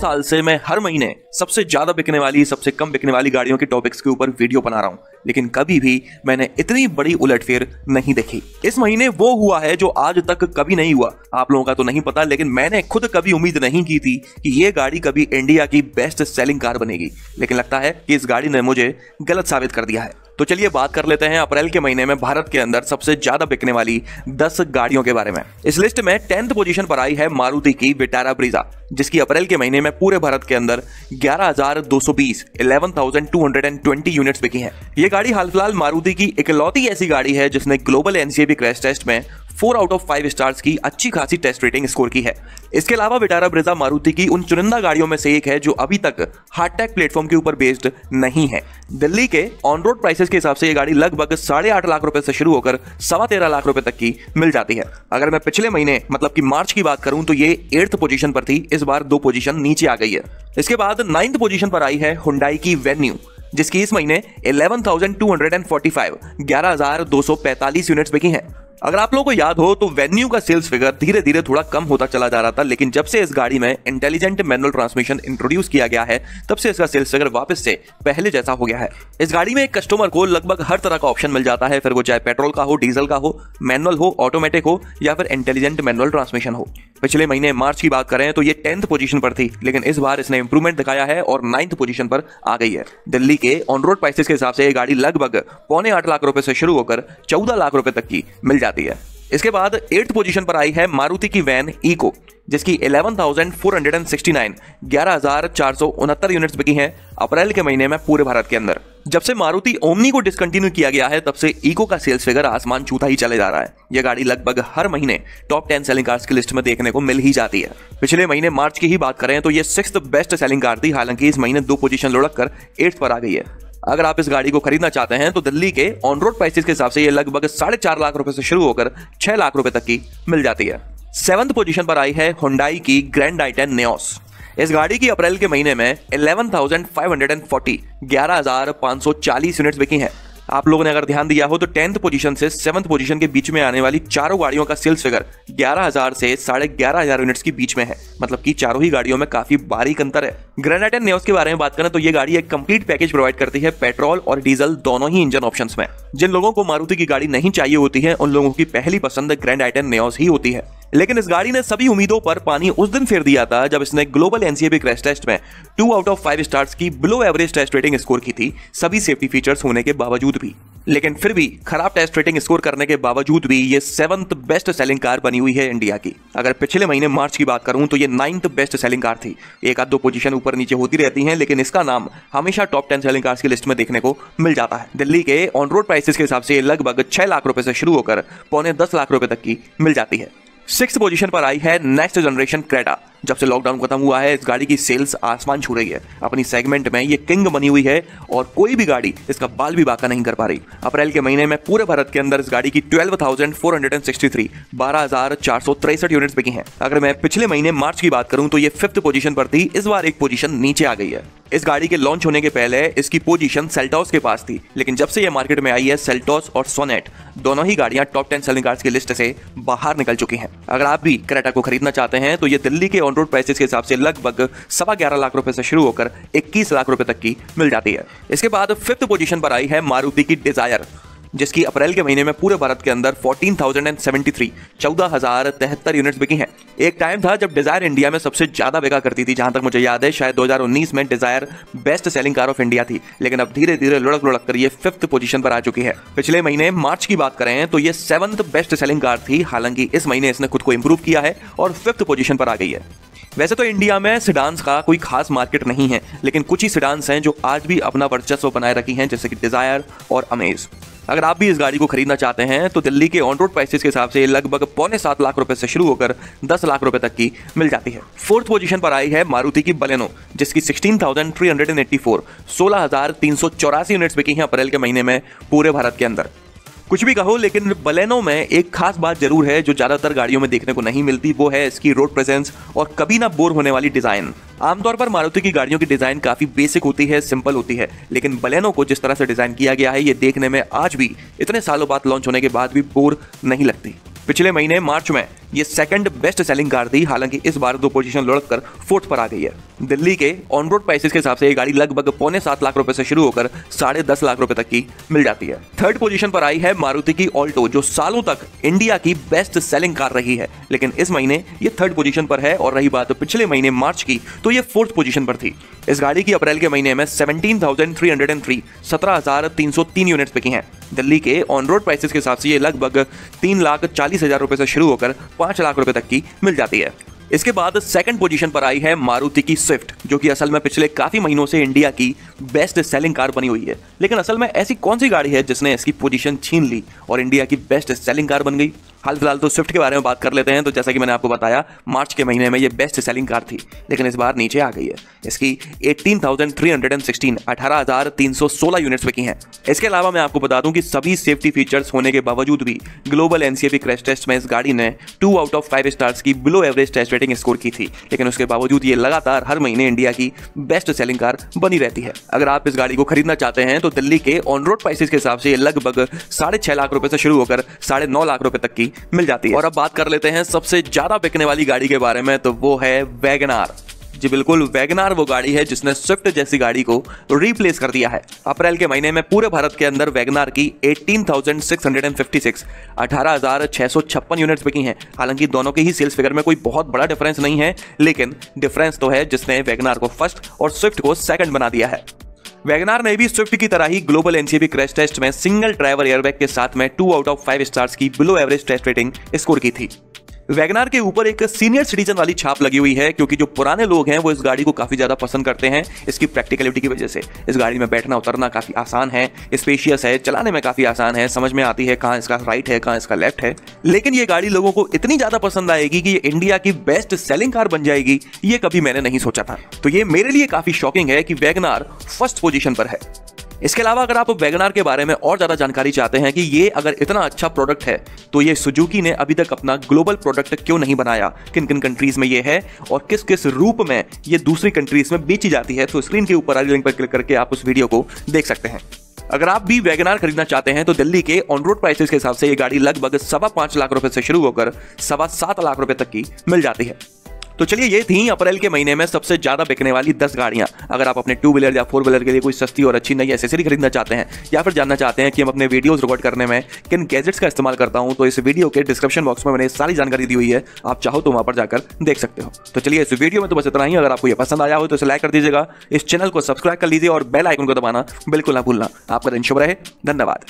साल से मैं हर महीने सबसे ज्यादा बिकने वाली, सबसे कम बिकने वाली गाड़ियों के टॉपिक्स के ऊपर वीडियो बना रहा हूं, लेकिन कभी भी मैंने इतनी बड़ी उलटफेर नहीं देखी। इस महीने वो हुआ है जो आज तक कभी नहीं हुआ। आप लोगों का तो नहीं पता, लेकिन मैंने खुद कभी उम्मीद नहीं की थी कि ये गाड़ी कभी इंडिया की बेस्ट सेलिंग कार बनेगी, लेकिन लगता है कि इस गाड़ी ने मुझे गलत साबित कर दिया है। तो चलिए बात कर लेते हैं अप्रैल के महीने में भारत के अंदर सबसे ज्यादा बिकने वाली 10 गाड़ियों के बारे में। इस लिस्ट में 10th पोजीशन पर आई है मारुति की विटारा ब्रीजा, जिसकी अप्रैल के महीने में पूरे भारत के अंदर 11,220 यूनिट्स बिकी हैं। ये गाड़ी हाल फिलहाल मारुति की इकलौती ऐसी गाड़ी है जिसने ग्लोबल NCAP क्रैश टेस्ट में 4 आउट ऑफ 5 स्टार्स की अच्छी खासी टेस्ट रेटिंग स्कोर की है। इसके अलावा विटारा ब्रीजा मारुति की उन चुनिंदा गाड़ियों में से एक है जो अभी तक हार्डटैग प्लेटफॉर्म के ऊपर बेस्ड नहीं है। दिल्ली के ऑन रोड प्राइसेस के हिसाब से ये गाड़ी लगभग 8.5 लाख रुपए से शुरू होकर 13.25 लाख रुपए तक की मिल जाती है। अगर मैं पिछले महीने मतलब कि मार्च की बात करूं तो ये 8th पोजीशन पर थी, इस बार 2 पोजीशन नीचे आ गई है। इसके बाद 9th पोजीशन पर आई है हुंडई की वेन्यू, जिसकी इस महीने 11,245 यूनिट्स बिकी हैं। अगर आप लोगों को याद हो तो वेन्यू का सेल्स फिगर धीरे धीरे थोड़ा कम होता चला जा रहा था, लेकिन जब से इस गाड़ी में इंटेलिजेंट मैनुअल ट्रांसमिशन इंट्रोड्यूस किया गया है तब से इसका सेल्स फिगर वापस से पहले जैसा हो गया है। इस गाड़ी में एक कस्टमर को लगभग हर तरह का ऑप्शन मिल जाता है, फिर वो चाहे पेट्रोल का हो, डीजल का हो, मैनुअल हो, ऑटोमेटिक हो या फिर इंटेलिजेंट मैनुअल ट्रांसमिशन हो। पिछले महीने मार्च की बात करें तो ये 10th पोजीशन पर थी, लेकिन इस बार इसने इंप्रूवमेंट दिखाया है और 9th पोजीशन पर आ गई है। दिल्ली के ऑन रोड प्राइसेस के हिसाब से ये गाड़ी लगभग 7.25 लाख रुपए से शुरू होकर 14 लाख रुपए तक की मिल जाती है। इसके बाद 8th पोजीशन पर आई है मारुति की वैन इको, जिसकी 11,469 यूनिट्स बिकी हैं अप्रैल के महीने में पूरे भारत के अंदर। जब से मारुति ओमनी को डिसकंटिन्यू किया गया है तब से इको का सेल्स फिगर आसमान छूता ही चले जा रहा है। यह गाड़ी लगभग हर महीने टॉप 10 सेलिंग कार्स की लिस्ट में देखने को मिल ही जाती है। पिछले महीने मार्च की ही बात करें तो यह 6th बेस्ट सेलिंग कार थी, हालांकि इस महीने 2 पोजीशन लुढ़क कर 8th पर आ गई है। अगर आप इस गाड़ी को खरीदना चाहते हैं तो दिल्ली के ऑन रोड प्राइसेस के हिसाब से ये लगभग 4.5 लाख रुपए से शुरू होकर 6 लाख रुपए तक की मिल जाती है। 7th पोजीशन पर आई है हुंडई की ग्रैंड आई-10 नियोस। इस गाड़ी की अप्रैल के महीने में 11,540 यूनिट्स बिकी हैं। आप लोगों ने अगर ध्यान दिया हो तो 10th पोजीशन से 7th पोजीशन के बीच में आने वाली चारों गाड़ियों का सेल्स फिगर 11,000 से 11,500 यूनिट्स के बीच में है, मतलब कि चारों ही गाड़ियों में काफी बारीक अंतर है। ग्रैंड आई-10 नियोस के बारे में बात करें तो ये गाड़ी एक कंप्लीट पैकेज प्रोवाइड करती है, पेट्रोल और डीजल दोनों ही इंजन ऑप्शंस में। जिन लोगों को मारुति की गाड़ी नहीं चाहिए होती है उन लोगों की पहली पसंद ग्रैंड आई-10 नियोस ही होती है, लेकिन इस गाड़ी ने सभी उम्मीदों पर पानी उस दिन फेर दिया था जब इसने ग्लोबल NCAP क्रैश टेस्ट में 2 आउट ऑफ 5 स्टार्स की below average test rating score की थी, सभी सेफ्टी फीचर्स होने के बावजूद भी। लेकिन फिर भी खराब टेस्ट रेटिंग स्कोर करने के बावजूद भी ये 7th बेस्ट सेलिंग कार बनी हुई है इंडिया की। अगर पिछले महीने मार्च की बात करूं तो ये 9th बेस्ट सेलिंग कार थी। एक आध 2 पोजीशन ऊपर नीचे होती रहती हैं, लेकिन इसका नाम हमेशा टॉप 10 सेलिंग कार्स की लिस्ट में देखने को मिल जाता है। दिल्ली के ऑन रोड प्राइसेस के हिसाब से लगभग 6 लाख रुपए से शुरू होकर 9.25 लाख रुपए तक की मिल जाती है। 6th पोजीशन पर आई है नेक्स्ट जनरेशन क्रेटा। जब से लॉकडाउन खत्म हुआ है इस गाड़ी की सेल्स आसमान छू रही है। अपनी सेगमेंट में ये किंग बनी हुई है और कोई भी गाड़ी इसका बाल भी बाका नहीं कर पा रही। अप्रैल के महीने में पूरे भारत के अंदर इस गाड़ी की 12,463 यूनिट्स बिकी हैं। अगर मैं पिछले महीने मार्च की बात करूं तो ये 5th पोजीशन पर थी, इस बार एक पोजीशन नीचे आ गई है। इस गाड़ी के लॉन्च होने के पहले इसकी पोजीशन सेल्टॉस के पास थी, लेकिन जब से ये मार्केट में आई है सेल्टॉस और सोनेट दोनों ही गाड़ियां टॉप 10 सेलिंग कार्स की लिस्ट से बाहर निकल चुकी हैं। अगर आप भी क्रेटा को खरीदना चाहते हैं तो ये दिल्ली के ऑन रोड प्राइसेस के हिसाब से लगभग 11.25 लाख रुपए से शुरू होकर 21 लाख रुपए तक की मिल जाती है। इसके बाद 5th पोजीशन पर आई है मारुति की डिजायर, जिसकी अप्रैल के महीने में पूरे भारत के अंदर 14,073 यूनिट्स बिकी हैं। एक टाइम था जब डिजायर इंडिया में सबसे ज्यादा बिका करती थी, जहां तक मुझे याद है शायद 2019 में Dzire best selling car of India थी, लेकिन अब धीरे धीरे लुढ़क कर ये 5th पोजीशन पर आ चुकी है। पिछले महीने मार्च की बात करें तो ये 7th बेस्ट सेलिंग कार थी, हालांकि इस महीने इसने खुद को इंप्रूव किया है और 5th पोजीशन पर आ गई है। वैसे तो इंडिया में सिडान्स का कोई खास मार्केट नहीं है, लेकिन कुछ ही सिडान्स हैं जो आज भी अपना वर्चस्व बनाए रखी हैं, जैसे कि डिजायर और अमेज। अगर आप भी इस गाड़ी को खरीदना चाहते हैं तो दिल्ली के ऑन रोड प्राइसेस के हिसाब से लगभग 6.25 लाख रुपए से शुरू होकर 10 लाख रुपए तक की मिल जाती है। 4th पोजीशन पर आई है मारुति की बलेनो, जिसकी 16,384 यूनिट्स बिकी हैं अप्रैल के महीने में पूरे भारत के अंदर। कुछ भी कहो, लेकिन बलेनो में एक खास बात जरूर है जो ज्यादातर गाड़ियों में देखने को नहीं मिलती, वो है इसकी रोड प्रेजेंस और कभी ना बोर होने वाली डिजाइन। आमतौर पर मारुति की गाड़ियों की डिजाइन काफी बेसिक होती है, सिंपल होती है, लेकिन बलेनो को जिस तरह से डिजाइन किया गया है ये देखने में आज भी इतने सालों बाद लॉन्च होने के बाद भी बोर नहीं लगती। पिछले महीने मार्च में ये सेकंड बेस्ट सेलिंग कार थी, हालांकि इस बार 2 पोजीशन लुढ़क कर 4th पर आ गई है। दिल्ली के ऑन रोड प्राइसेस के हिसाब से ये गाड़ी लगभग 7.25 लाख रुपए से शुरू होकर 10.5 लाख रुपए तक की मिल जाती है। 3rd पोजीशन पर आई है मारुति की ऑल्टो, जो सालों तक इंडिया की बेस्ट सेलिंग कार रही है, लेकिन इस महीने ये 3rd पोजीशन पर है। और रही बात पिछले महीने मार्च की, तो ये 4th पोजीशन पर थी। इस गाड़ी की अप्रैल के महीने में 17,303 यूनिट्स बिकी हैं। दिल्ली के ऑन रोड प्राइसेस के हिसाब से ये लगभग 3,40,000 रुपए से शुरू होकर 5 लाख रुपए तक की मिल जाती है। इसके बाद 2nd पोजीशन पर आई है मारुति की स्विफ्ट, जो कि असल में पिछले काफी महीनों से इंडिया की बेस्ट सेलिंग कार बनी हुई है। लेकिन असल में ऐसी कौन सी गाड़ी है जिसने इसकी पोजीशन छीन ली और इंडिया की बेस्ट सेलिंग कार बन गई? हाल फिलहाल तो स्विफ्ट के बारे में बात कर लेते हैं। तो जैसा कि मैंने आपको बताया, मार्च के महीने में ये बेस्ट सेलिंग कार थी, लेकिन इस बार नीचे आ गई है। इसकी 18,316 यूनिट्स बिकी हैं। इसके अलावा मैं आपको बता दूं कि सभी सेफ्टी फीचर्स होने के बावजूद भी ग्लोबल एनसीएपी क्रैश टेस्ट में इस गाड़ी ने 2 आउट ऑफ 5 स्टार्स की below average test rating score की थी, लेकिन उसके बावजूद ये लगातार हर महीने इंडिया की बेस्ट सेलिंग कार बनी रहती है। अगर आप इस गाड़ी को खरीदना चाहते हैं तो दिल्ली के ऑन रोड प्राइसेस के हिसाब से ये लगभग 6.5 लाख रुपए से शुरू होकर 9.5 लाख रुपए तक की मिल जाती है। और अब बात कर लेते हैं सबसे ज्यादा बिकने वाली गाड़ी के बारे में, तो वो है वैगनार। जी बिल्कुल, वैगनार वो गाड़ी है जिसने स्विफ्ट जैसी गाड़ी को रिप्लेस कर दिया है। अप्रैल के महीने में पूरे भारत के अंदर वैगनार की 18,656 18,656 यूनिट्स बिकी हैं। हालांकि दोनों के ही सेल्स फिगर में कोई बहुत बड़ा डिफरेंस नहीं है, लेकिन डिफरेंस तो है जिसने वैगनार को फर्स्ट और स्विफ्ट को सेकंड बना दिया है। वैगनार ने भी स्विफ्ट की तरह ही ग्लोबल एनसीएपी क्रैश टेस्ट में सिंगल ड्राइवर एयरबैग के साथ में 2 आउट ऑफ 5 स्टार्स की below average test rating score की थी। वैगनार के ऊपर एक सीनियर सिटीजन वाली छाप लगी हुई है, क्योंकि जो पुराने लोग हैं वो इस गाड़ी को काफी ज्यादा पसंद करते हैं इसकी प्रैक्टिकलिटी की वजह से। इस गाड़ी में बैठना उतरना काफी आसान है, स्पेशियस है, चलाने में काफी आसान है, समझ में आती है कहां इसका राइट है कहां इसका लेफ्ट है। लेकिन ये गाड़ी लोगों को इतनी ज्यादा पसंद आएगी कि ये इंडिया की बेस्ट सेलिंग कार बन जाएगी, ये कभी मैंने नहीं सोचा था। तो ये मेरे लिए काफी शॉकिंग है कि वैगनार फर्स्ट पोजीशन पर है। इसके अलावा अगर आप वैगनार के बारे में और ज्यादा जानकारी चाहते हैं कि ये अगर इतना अच्छा प्रोडक्ट है तो ये सुजुकी ने अभी तक अपना ग्लोबल प्रोडक्ट क्यों नहीं बनाया, किन किन कंट्रीज में ये है और किस किस रूप में ये दूसरी कंट्रीज में बेची जाती है, तो स्क्रीन के ऊपर वाली लिंक पर क्लिक करके आप उस वीडियो को देख सकते हैं। अगर आप भी वैगनार खरीदना चाहते हैं तो दिल्ली के ऑन रोड प्राइसेस के हिसाब से ये गाड़ी लगभग 5.25 लाख रुपए से शुरू होकर 7.25 लाख रुपए तक की मिल जाती है। तो चलिए, ये थी अप्रैल के महीने में सबसे ज्यादा बिकने वाली 10 गाड़ियां। अगर आप अपने 2 व्हीलर या 4 व्हीलर के लिए कोई सस्ती और अच्छी नई एसेसरी खरीदना चाहते हैं या फिर जानना चाहते हैं कि हम अपने वीडियोस रिकॉर्ड करने में किन गैजेट्स का इस्तेमाल करता हूं, तो इस वीडियो के डिस्क्रिप्शन बॉक्स में मैंने सारी जानकारी दी हुई है, आप चाहो तो वहां पर जाकर देख सकते हो। तो चलिए, इस वीडियो में तो बस इतना ही। अगर आपको ये पसंद आया हो तो इसे लाइक कर दीजिएगा, इस चैनल को सब्सक्राइब कर लीजिए और बेल आइकन को दबाना बिल्कुल ना भूलना। आपका दिन शुभ रहे। धन्यवाद।